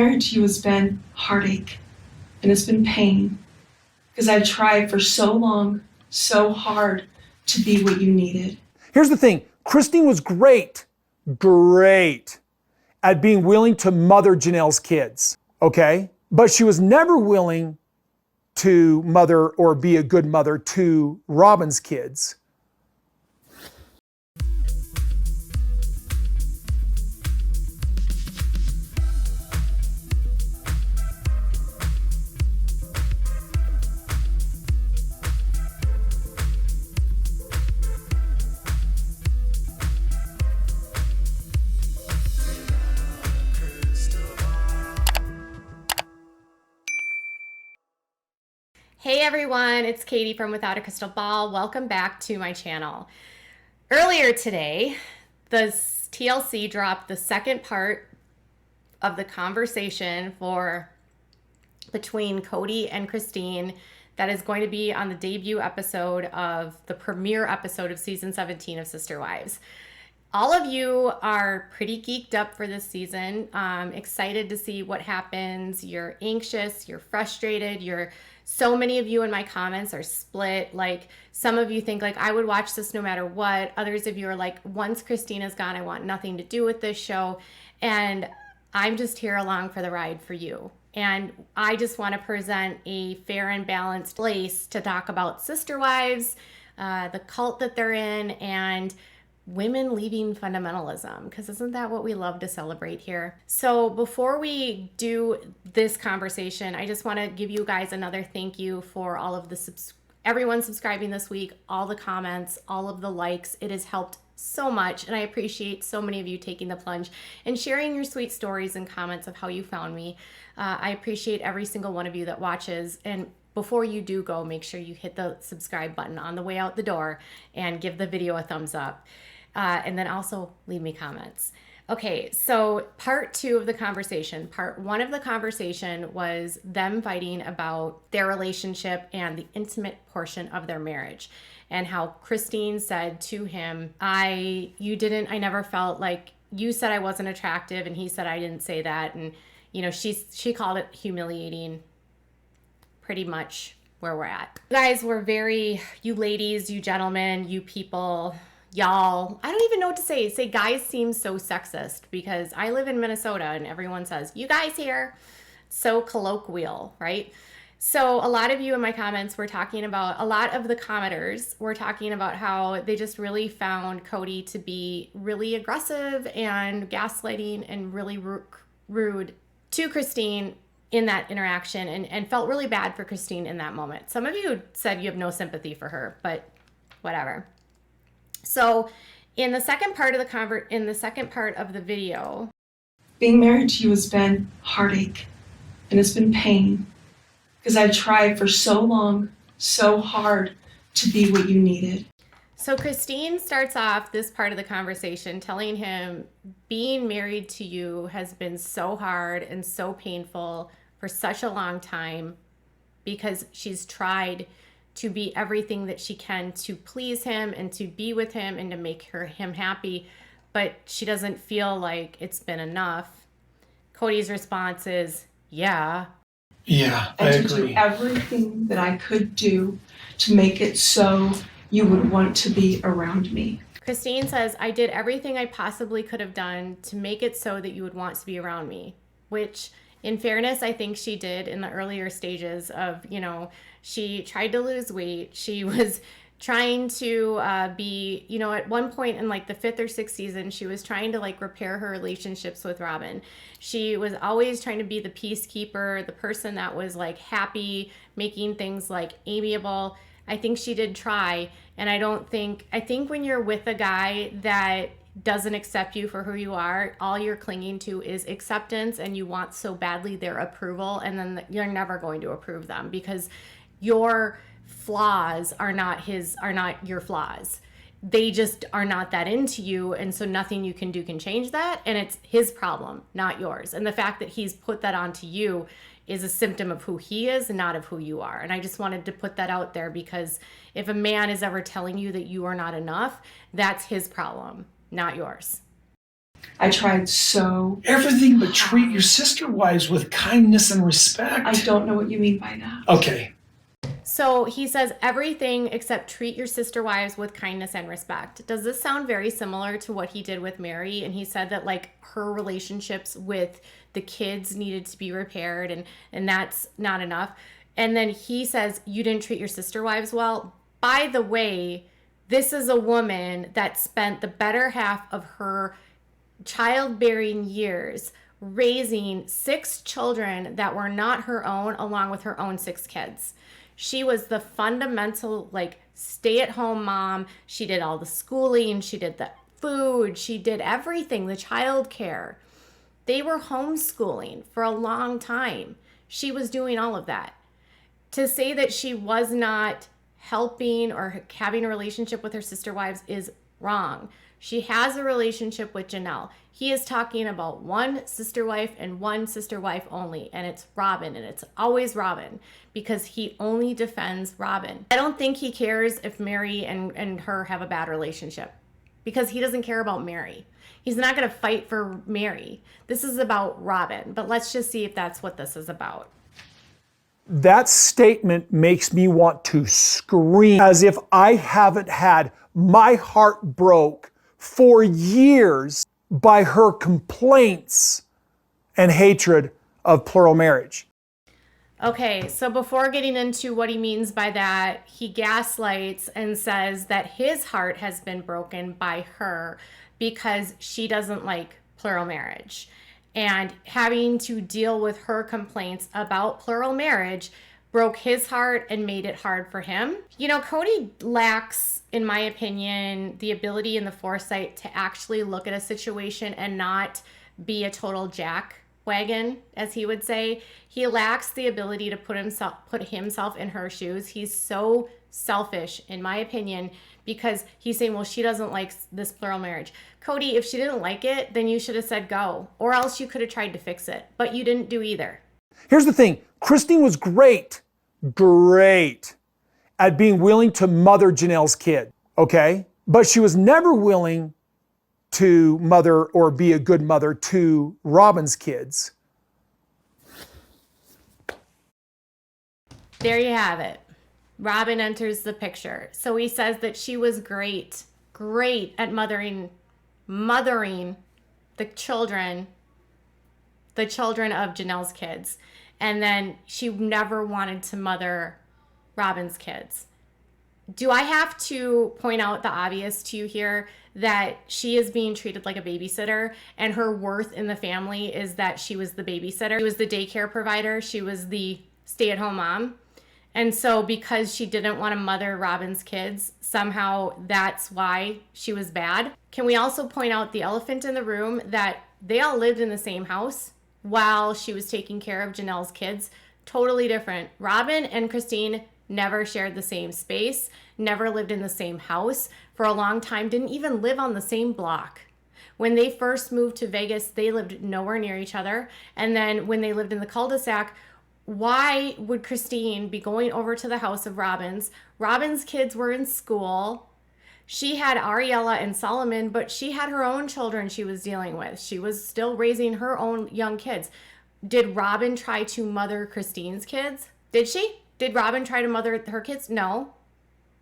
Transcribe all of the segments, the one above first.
Married to you has been heartache and it's been pain because I've tried for so long, so hard to be what you needed. Here's the thing. Christine was great at being willing to mother Janelle's kids, okay? But she was never willing to mother or be a good mother to Robin's kids. Hey everyone, it's Katie from Without a Crystal Ball. Welcome back to my channel. Earlier today, the TLC dropped the second part of the conversation between Kody and Christine that is going to be on the debut episode of the premiere episode of season 17 of Sister Wives. All of you are pretty geeked up for this season, excited to see what happens. You're anxious, you're frustrated, so many of you in my comments are split. Like, some of you think like I would watch this no matter what. Others of you are like, once Christina's gone, I want nothing to do with this show. And I'm just here along for the ride for you. And I just want to present a fair and balanced place to talk about Sister Wives, the cult that they're in, and women leaving fundamentalism, because isn't that what we love to celebrate here? So before we do this conversation, I just want to give you guys another thank you for all of everyone subscribing this week, all the comments, all of the likes. It has helped so much, and I appreciate so many of you taking the plunge and sharing your sweet stories and comments of how you found me. I appreciate every single one of you that watches, and before you do go, make sure you hit the subscribe button on the way out the door and give the video a thumbs up. And then also leave me comments. Okay, so part two of the conversation. Part one of the conversation was them fighting about their relationship and the intimate portion of their marriage, and how Christine said to him, I never felt like, you said I wasn't attractive, and he said I didn't say that. And, you know, she called it humiliating, pretty much where we're at. You guys were you ladies, you gentlemen, you people, y'all, I don't even know what to say. Say guys seem so sexist, because I live in Minnesota and everyone says, you guys here. So colloquial, right? So a lot of you in my comments were talking about, a lot of the commenters were talking about how they just really found Kody to be really aggressive and gaslighting and really rude to Christine in that interaction, and felt really bad for Christine in that moment. Some of you said you have no sympathy for her, but whatever. So in the second part of the video, Being married to you has been heartache and it's been pain because I've tried for so long, so hard to be what you needed. So Christine starts off this part of the conversation telling him being married to you has been so hard and so painful for such a long time, because she's tried to be everything that she can to please him and to be with him and to make him happy, but she doesn't feel like it's been enough. Kody's response is, yeah, I and to do everything that I could do to make it so you would want to be around me. Christine says, I did everything I possibly could have done to make it so that you would want to be around me, which in fairness, I think she did in the earlier stages of, she tried to lose weight. She was trying to be, at one point in like the 5th or 6th season, she was trying to like repair her relationships with Robin. She was always trying to be the peacekeeper, the person that was like happy, making things like amiable. I think she did try. And I think when you're with a guy that doesn't accept you for who you are, all you're clinging to is acceptance, and you want so badly their approval, and then you're never going to approve them, because your flaws are not your flaws. They just are not that into you, and so nothing you can do can change that, and it's his problem, not yours. And the fact that he's put that onto you is a symptom of who he is and not of who you are. And I just wanted to put that out there, because if a man is ever telling you that you are not enough, that's his problem, not yours. I tried so. Everything but treat your sister wives with kindness and respect. I don't know what you mean by that. Okay. So he says everything except treat your sister wives with kindness and respect. Does this sound very similar to what he did with Mary? And he said that like her relationships with the kids needed to be repaired and that's not enough. And then he says you didn't treat your sister wives well. By the way, this is a woman that spent the better half of her childbearing years raising 6 children that were not her own, along with her own 6 kids. She was the fundamental like stay-at-home mom. She did all the schooling, she did the food, she did everything, the child care. They were homeschooling for a long time. She was doing all of that. To say that she was not helping or having a relationship with her sister wives is wrong. She has a relationship with Janelle. He is talking about one sister wife and one sister wife only, and it's Robin, and it's always Robin because he only defends Robin. I don't think he cares if Mary and her have a bad relationship because he doesn't care about Mary. He's not going to fight for Mary. This is about Robin, but let's just see if that's what this is about. That statement makes me want to scream as if I haven't had my heart broke for years by her complaints and hatred of plural marriage. Okay, so before getting into what he means by that, he gaslights and says that his heart has been broken by her because she doesn't like plural marriage. And having to deal with her complaints about plural marriage broke his heart and made it hard for him. You know, Kody lacks, in my opinion, the ability and the foresight to actually look at a situation and not be a total jackwagon, as he would say. He lacks the ability to put himself in her shoes. He's so selfish, in my opinion, because he's saying, well, she doesn't like this plural marriage. Kody, if she didn't like it, then you should have said go, or else you could have tried to fix it, but you didn't do either. Here's the thing. Christine was great at being willing to mother Janelle's kid, okay? But she was never willing to mother or be a good mother to Robin's kids. There you have it. Robin enters the picture. So he says that she was great at mothering the children of Janelle's kids. And then she never wanted to mother Robin's kids. Do I have to point out the obvious to you here that she is being treated like a babysitter and her worth in the family is that she was the babysitter? She was the daycare provider. She was the stay-at-home mom. And so because she didn't want to mother Robin's kids, somehow that's why she was bad. Can we also point out the elephant in the room that they all lived in the same house while she was taking care of Janelle's kids? Totally different. Robin and Christine never shared the same space, never lived in the same house for a long time, didn't even live on the same block. When they first moved to Vegas, they lived nowhere near each other. And then when they lived in the cul-de-sac, why would Christine be going over to the house of Robin's? Robin's kids were in school. She had Ariella and Solomon, but she had her own children she was dealing with. She was still raising her own young kids. Did Robin try to mother Christine's kids? Did she? Did Robin try to mother her kids? No.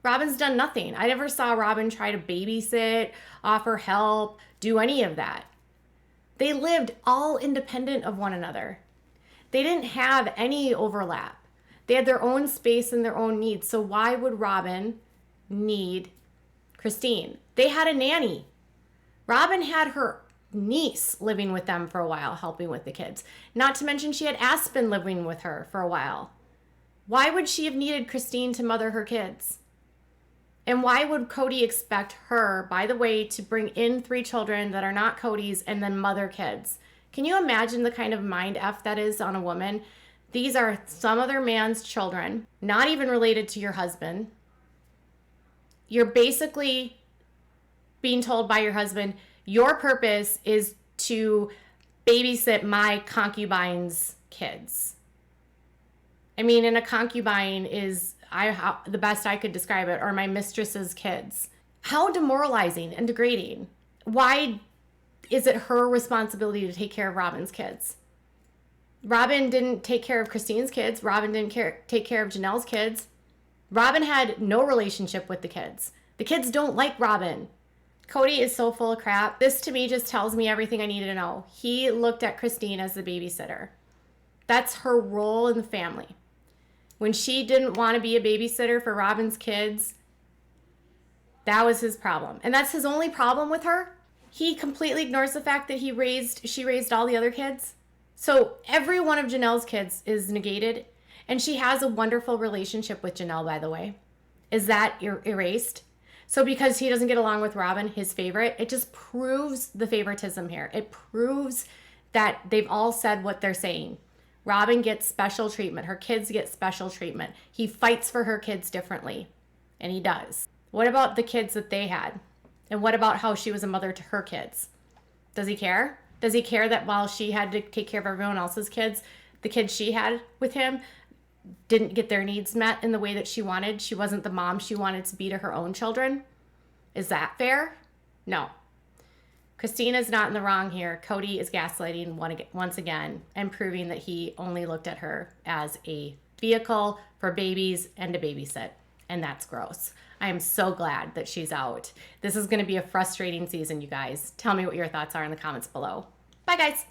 Robin's done nothing. I never saw Robin try to babysit, offer help, do any of that. They lived all independent of one another. They didn't have any overlap. They had their own space and their own needs. So why would Robin need Christine? They had a nanny. Robin had her niece living with them for a while, helping with the kids. Not to mention she had Aspen living with her for a while. Why would she have needed Christine to mother her kids? And why would Kody expect her, by the way, to bring in 3 children that are not Kody's and then mother kids? Can you imagine the kind of mind F that is on a woman? These are some other man's children, not even related to your husband. You're basically being told by your husband, your purpose is to babysit my concubine's kids. I mean, and a concubine is the best I could describe it, or my mistress's kids. How demoralizing and degrading. Why is it her responsibility to take care of Robin's kids? Robin didn't take care of Christine's kids. Robin didn't take care of Janelle's kids. Robin had no relationship with the kids. The kids don't like Robin. Kody is so full of crap. This to me just tells me everything I needed to know. He looked at Christine as the babysitter. That's her role in the family. When she didn't want to be a babysitter for Robin's kids, that was his problem. And that's his only problem with her. He completely ignores the fact that she raised all the other kids. So every one of Janelle's kids is negated. And she has a wonderful relationship with Janelle, by the way. Is that erased? So because he doesn't get along with Robin, his favorite, it just proves the favoritism here. It proves that they've all said what they're saying. Robin gets special treatment. Her kids get special treatment. He fights for her kids differently. And he does. What about the kids that they had? And what about how she was a mother to her kids? Does he care? Does he care that while she had to take care of everyone else's kids, the kids she had with him didn't get their needs met in the way that she wanted? She wasn't the mom she wanted to be to her own children? Is that fair? No. Christina's not in the wrong here. Kody is gaslighting once again and proving that he only looked at her as a vehicle for babies and to babysit. And that's gross. I am so glad that she's out. This is going to be a frustrating season, you guys. Tell me what your thoughts are in the comments below. Bye, guys.